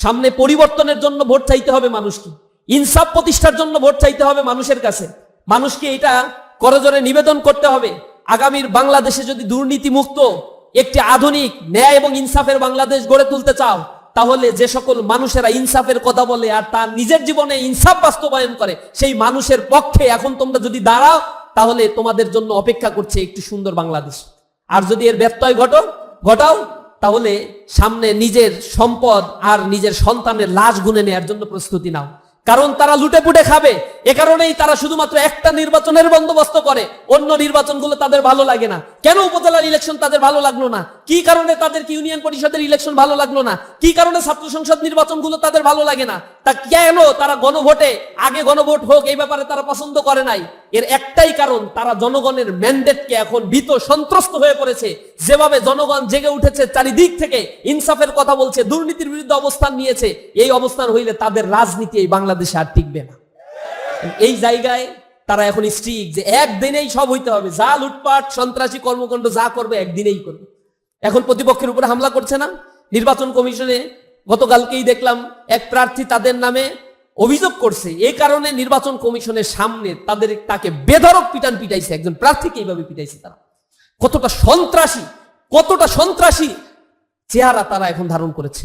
সামনে পরিবর্তনের জন্য ভোট চাইতে হবে মানুষকে, ইনসাফ প্রতিষ্ঠার জন্য ভোট চাইতে হবে মানুষের কাছে। মানুষকে এটা করজোরে নিবেদন করতে হবে, আগামীর বাংলাদেশে যদি দুর্নীতি মুক্ত একটি আধুনিক ন্যায় এবং ইনসাফের বাংলাদেশ গড়ে তুলতে চাও, তাহলে যে সকল মানুষেরা ইনসাফের কথা বলে আর তার নিজের জীবনে ইনসাফ বাস্তবায়ন করে, সেই মানুষের পক্ষে এখন তোমরা যদি দাঁড়াও, তাহলে তোমাদের জন্য অপেক্ষা করছে একটি সুন্দর বাংলাদেশ। আর যদি এর ব্যত্যয় ঘটাও, তাহলে সামনে নিজের সম্পদ আর নিজের সন্তানের লাশ গুনে নেওয়ার জন্য প্রস্তুতি নাও। কারণ তারা লুটে পুটে খাবে, এ কারণেই তারা শুধুমাত্র একটা নির্বাচনের বন্দোবস্ত করে, অন্য নির্বাচনগুলো তাদের ভালো লাগে না। কেন উপজেলার ইলেকশন তাদের ভালো লাগলো না? কি কারণে তাদের ইউনিয়ন পরিষদের ইলেকশন ভালো লাগলো না? কি কারণে ছাত্র সংসদ নির্বাচনগুলো তাদের ভালো লাগে না? তা কেন তারা গণভোটে আগে গণভোট হোক এই ব্যাপারে তারা পছন্দ করে নাই? এর একটাই কারণ, তারা জনগণের ম্যান্ডেটকে এখন ভীত সন্ত্রস্ত হয়ে পড়েছে। যেভাবে জনগণ জেগে উঠেছে, চারিদিক থেকে ইনসাফের কথা বলছে, দুর্নীতির বিরুদ্ধে অবস্থান নিয়েছে, এই অবস্থান হইলে তাদের রাজনীতি এই বাংলাদেশে আর টিকবে না। এই জায়গায় তারা এখন স্ট্রিক যে একদিনেই সব হইতে হবে, যা লুটপাট সন্ত্রাসী কর্মকাণ্ড যা করবে একদিনেই করবে। এখন প্রতিপক্ষের উপরে হামলা করছে না? নির্বাচন কমিশনে গতকালকেই দেখলাম এক প্রার্থী তাদের নামে অভিযোগ করছে, এই কারণে নির্বাচন কমিশনের সামনে তাকে বেধড়ক পিটাইছে, একজন প্রার্থীকে এইভাবে পিটাইছে। তারা কতটা সন্ত্রাসী চেহারা তারা এখন ধারণ করেছে।